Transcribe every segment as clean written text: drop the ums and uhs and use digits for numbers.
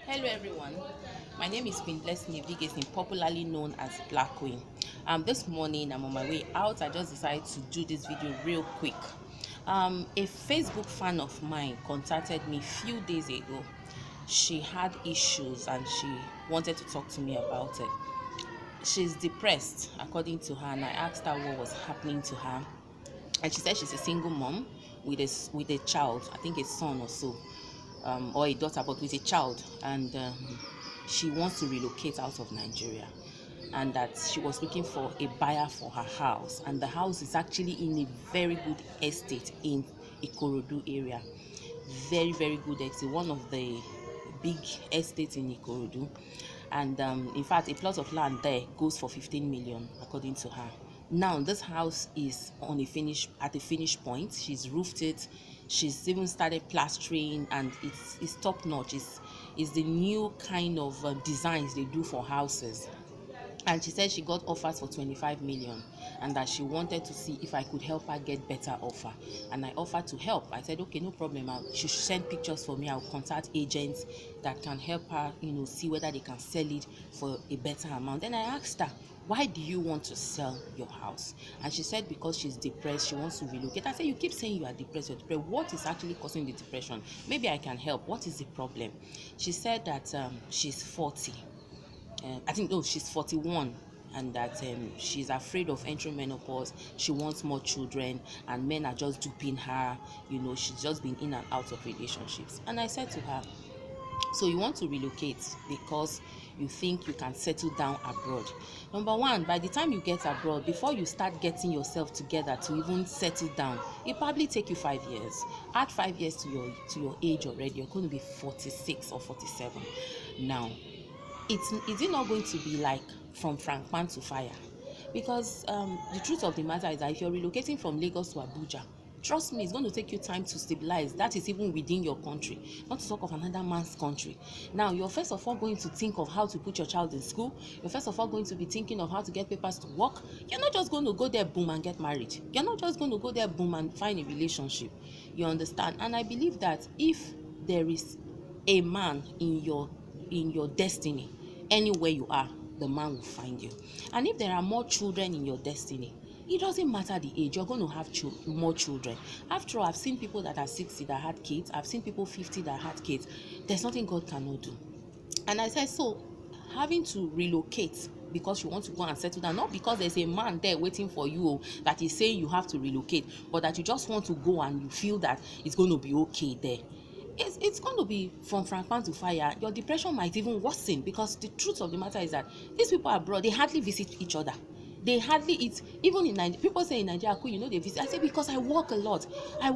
Hello everyone, my name is Queen Bless Nevigasin, popularly known as Black Queen. This morning I'm on my way out. I just decided to do this video real quick. A Facebook fan of mine contacted me a few days ago. She had issues and she wanted to talk to me about it. She's depressed according to her, and I asked her what was happening to her, and she said she's a single mom with a child, I think a son or so, or a daughter, but with a child, and she wants to relocate out of Nigeria, and that she was looking for a buyer for her house, and the house is actually in a very good estate in Ikorodu area. Very, very good estate, one of the big estates in Ikorodu, and in fact a plot of land there goes for 15 million according to her. Now this house is on a finished point. She's roofed it, she's even started plastering, and it's top notch. It's the new kind of designs they do for houses. And she said she got offers for 25 million and that she wanted to see if I could help her get better offer, and I offered to help. I said okay, no problem. She should send pictures for me. I'll contact agents that can help her, see whether they can sell it for a better amount. Then I asked her, why do you want to sell your house? And she said because she's depressed, she wants to relocate. I said, you keep saying you are depressed, what is actually causing the depression? Maybe I can help. What is the problem? She said that she's 40. I think no, she's 41, and that she's afraid of entering menopause. She wants more children, and men are just duping her. She's just been in and out of relationships. And I said to her, so you want to relocate because you think you can settle down abroad? Number one, by the time you get abroad, before you start getting yourself together to even settle down, it probably take you 5 years. Add 5 years to your age already, you're going to be 46 or 47. Now, is it not going to be like from frank pan to fire? Because the truth of the matter is that if you're relocating from Lagos to Abuja, trust me, it's going to take you time to stabilize. That is even within your country, not to talk of another man's country. Now, you're first of all going to think of how to put your child in school. You're first of all going to be thinking of how to get papers to work. You're not just going to go there, boom, and get married. You're not just going to go there, boom, and find a relationship. You understand? And I believe that if there is a man in your destiny, anywhere you are, the man will find you. And if there are more children in your destiny, it doesn't matter the age, you're going to have more children. After all, I've seen people that are 60 that had kids. I've seen people 50 that had kids. There's nothing God cannot do. And I said, so having to relocate because you want to go and settle down, not because there's a man there waiting for you that is saying you have to relocate, but that you just want to go and you feel that it's going to be okay there, it's going to be from frank pan to fire. Your depression might even worsen, because the truth of the matter is that these people abroad, they hardly visit each other. They hardly eat. Even in Nigeria, people say in Nigeria, they visit. I say because I work a lot. I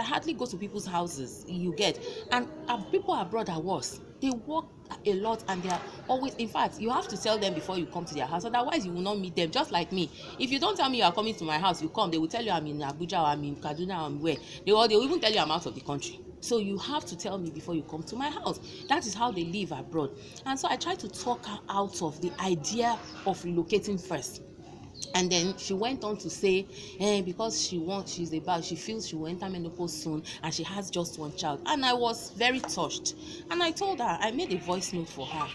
hardly go to people's houses. You get. And people abroad are worse. They work a lot, and they are always, in fact, you have to tell them before you come to their house, otherwise you will not meet them. Just like me, if you don't tell me you are coming to my house, you come, they will tell you I'm in Abuja or I'm in Kaduna or I'm where. They will even tell you I'm out of the country. So you have to tell me before you come to my house. That is how they live abroad. And so I try to talk her out of the idea of relocating first. And then she went on to say, because she feels she will enter menopause soon, and she has just one child. And I was very touched. And I told her, I made a voice note for her.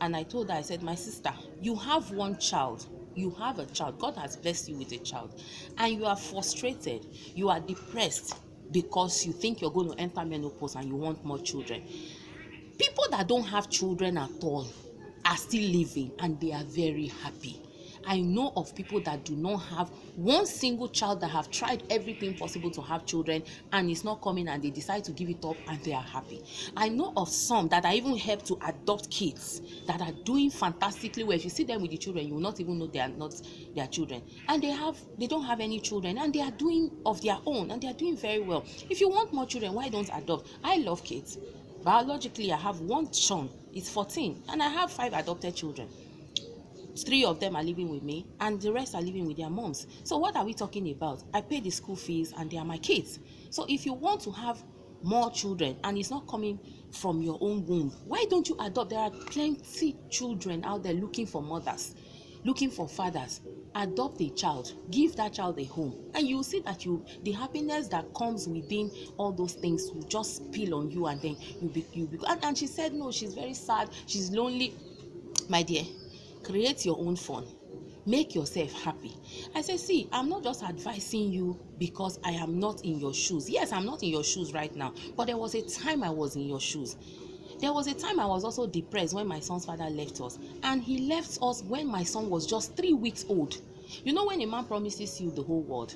And I told her, I said, my sister, you have one child. You have a child. God has blessed you with a child. And you are frustrated. You are depressed because you think you're going to enter menopause and you want more children. People that don't have children at all are still living, and they are very happy. I know of people that do not have one single child, that have tried everything possible to have children and it's not coming, and they decide to give it up and they are happy. I know of some that I even helped to adopt kids that are doing fantastically well. If you see them with the children, you will not even know they are not their children. And they don't have any children, and they are doing of their own, and they are doing very well. If you want more children, why don't adopt? I love kids. Biologically, I have one son, he's 14, and I have 5 adopted children. 3 of them are living with me, and the rest are living with their moms. So what are we talking about? I pay the school fees, and they are my kids. So if you want to have more children and it's not coming from your own womb, why don't you adopt? There are plenty children out there looking for mothers. looking for fathers. Adopt a child, give that child a home, and you will see that the happiness that comes within all those things will just spill on you, and then and she said no, she's very sad, she's lonely. My dear, create your own fun, make yourself happy. I said, see, I'm not just advising you because I am not in your shoes. Yes, I'm not in your shoes right now, but there was a time I was in your shoes. There was a time I was also depressed when my son's father left us, and he left us when my son was just 3 weeks old. You know, when a man promises you the whole world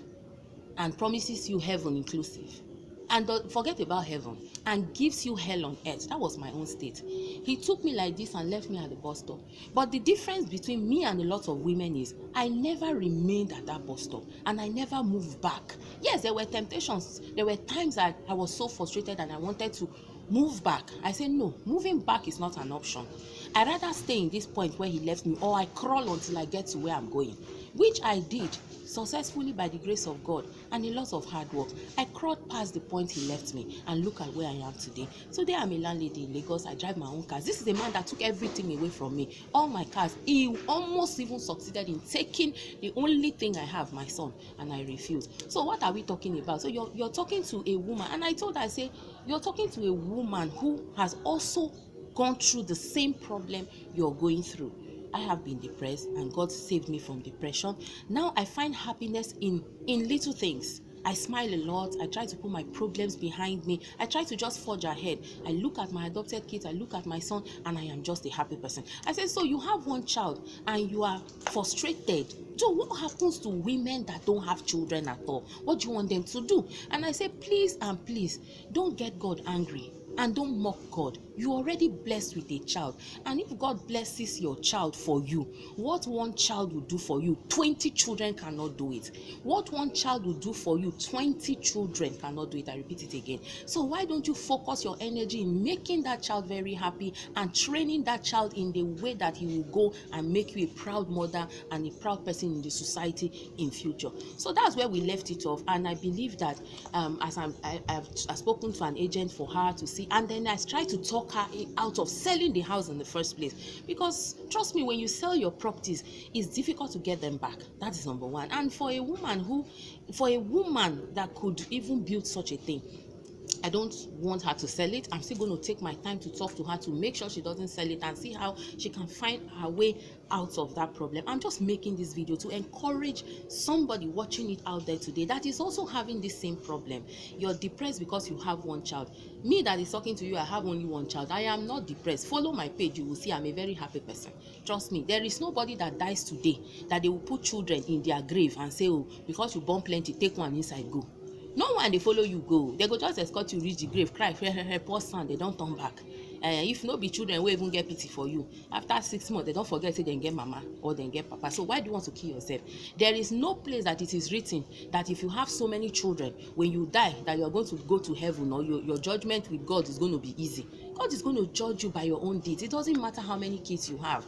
and promises you heaven inclusive, and forget about heaven, and gives you hell on earth. That was my own state. He took me like this and left me at the bus stop. But the difference between me and a lot of women is I never remained at that bus stop, and I never moved back. Yes, there were temptations. There were times that I was so frustrated and I wanted to move back. I said no, moving back is not an option. I rather stay in this point where he left me, or I crawl until I get to where I'm going, which I did successfully by the grace of God and a lot of hard work. I crawled past the point he left me, and look at where I am today. Today I'm a landlady in Lagos. I drive my own cars. This is a man that took everything away from me, all my cars. He almost even succeeded in taking the only thing I have, my son, and I refused. So what are we talking about? So you're talking to a woman, and I told her, I say, you're talking to a woman who has also gone through the same problem you're going through. I have been depressed, and God saved me from depression. Now I find happiness in little things. I smile a lot. I try to put my problems behind me. I try to just forge ahead. I look at my adopted kids, I look at my son, and I am just a happy person. I said, so you have one child and you are frustrated. So what happens to women that don't have children at all? What do you want them to do? And I said, please and please, don't get God angry. And don't mock God. You're already blessed with a child. And if God blesses your child for you, what one child will do for you, 20 children cannot do it. What one child will do for you, 20 children cannot do it. I repeat it again. So why don't you focus your energy in making that child very happy and training that child in the way that he will go and make you a proud mother and a proud person in the society in future. So that's where we left it off. And I believe that as I've spoken to an agent for her to see, and then I tried to talk her out of selling the house in the first place, because trust me, when you sell your properties, it's difficult to get them back. That is number one. And for a woman that could even build such a thing, I don't want her to sell it. I'm still going to take my time to talk to her to make sure she doesn't sell it and see how she can find her way out of that problem. I'm just making this video to encourage somebody watching it out there today that is also having this same problem. You're depressed because you have one child. Me that is talking to you, I have only one child. I am not depressed. Follow my page, you will see I'm a very happy person. Trust me, there is nobody that dies today that they will put children in their grave and say, oh, because you born plenty, take one inside, go. No one they follow you go. They go just escort you reach the grave, cry, pour sand, they don't turn back. If no be children will even get pity for you. After 6 months, they don't forget say they get mama or they get papa. So why do you want to kill yourself? There is no place that it is written that if you have so many children, when you die, that you are going to go to heaven, or your judgment with God is going to be easy. God is going to judge you by your own deeds. It doesn't matter how many kids you have.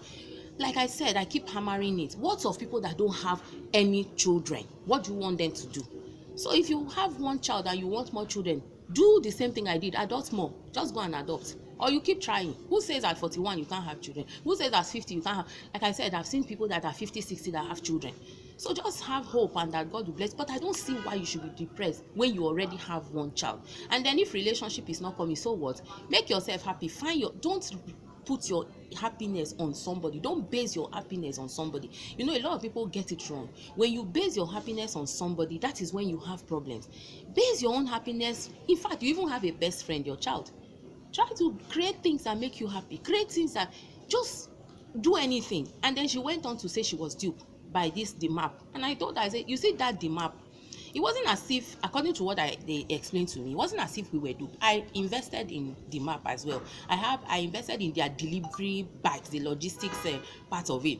Like I said, I keep hammering it. What of people that don't have any children? What do you want them to do? So if you have one child and you want more children, do the same thing I did, adopt more. Just go and adopt. Or you keep trying. Who says at 41 you can't have children? Who says at 50 you can't have? Like I said, I've seen people that are 50, 60 that have children. So just have hope and that God will bless. But I don't see why you should be depressed when you already have one child. And then if relationship is not coming, so what? Make yourself happy. Don't put your happiness on somebody. Don't base your happiness on somebody. You know, a lot of people get it wrong. When you base your happiness on somebody, that is when you have problems. Base your own happiness. In fact, you even have a best friend, your child. Try to create things that make you happy. Create things that just do anything. And then she went on to say she was duped by this DMAP. And I told her, I said, you see that DMAP? It wasn't as if, according to what they explained to me, it wasn't as if we were duped. I invested in the map as well. I invested in their delivery bikes, the logistics part of it.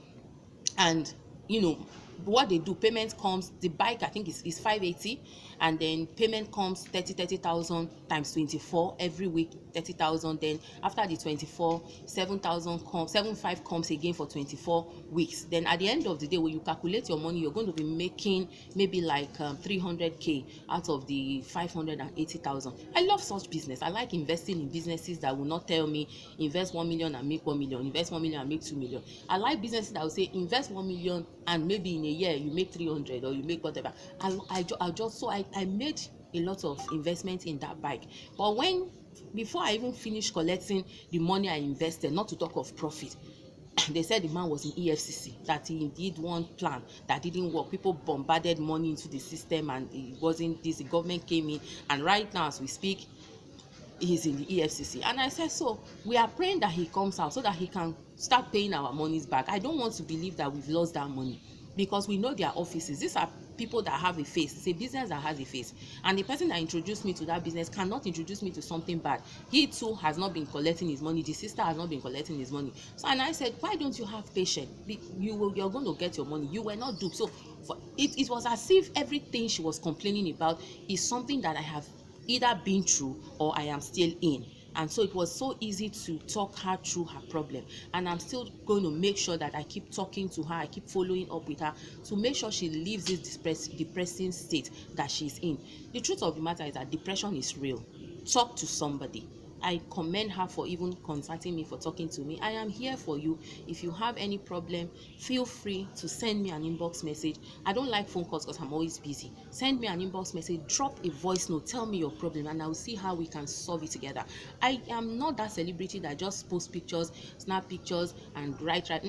And, you know, what they do, payment comes, the bike I think is 580, and then payment comes 30,000 times 24 every week, 30,000. Then after the 24, 7,000 comes, 75 comes again for 24 weeks. Then at the end of the day, when you calculate your money, you're going to be making maybe like 300k out of the 580,000. I love such business. I like investing in businesses that will not tell me invest 1 million and make 1 million, invest 1 million and make 2 million. I like businesses that will say invest 1 million and maybe in a year you make 300 or you make whatever. I made a lot of investment in that bike. But before I even finished collecting the money I invested, not to talk of profit, they said the man was in EFCC, that he did one plan that didn't work. People bombarded money into the system and it wasn't this. The government came in, and right now as we speak, he's in the EFCC. And I said, so we are praying that he comes out so that he can start paying our monies back. I don't want to believe that we've lost that money, because we know their offices. These are people that have a face. It's a business that has a face, and the person that introduced me to that business cannot introduce me to something bad. He too has not been collecting his money. The sister has not been collecting his money. So, and I said, why don't you have patience? You're going to get your money. You were not duped. So it was as if everything she was complaining about is something that I have either been through or I am still in. And so it was so easy to talk her through her problem, and I'm still going to make sure that I keep talking to her, I keep following up with her to make sure she leaves this depressing state that she's in. The truth of the matter is that depression is real. Talk to somebody. I commend her for even contacting me, for talking to me. I am here for you. If you have any problem, feel free to send me an inbox message. I don't like phone calls because I'm always busy. Send me an inbox message, drop a voice note, tell me your problem, and I'll see how we can solve it together. I am not that celebrity that just posts pictures, snap pictures, and write. I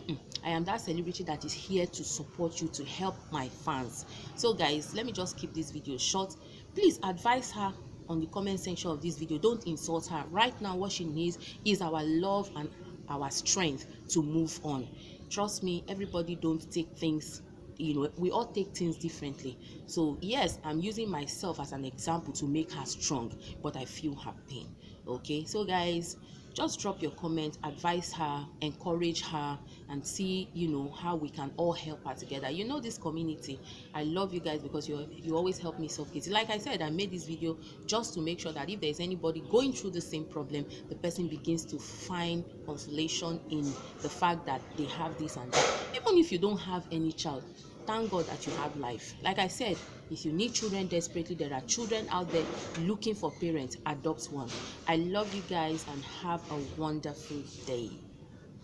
am that celebrity that is here to support you, to help my fans. So guys, let me just keep this video short. Please advise her on the comment section of this video. Don't insult her. Right now what she needs is our love and our strength to move on. Trust me, everybody don't take things, we all take things differently. So yes, I'm using myself as an example to make her strong, but I feel her pain. Okay, so guys, just drop your comment, advise her, encourage her, and see how we can all help her together. This community, I love you guys because you always help me solve it. Like I said, I made this video just to make sure that if there's anybody going through the same problem, the person begins to find consolation in the fact that they have this and that. Even if you don't have any child, thank God that you have life. Like I said, if you need children desperately, there are children out there looking for parents. Adopt one. I love you guys and have a wonderful day.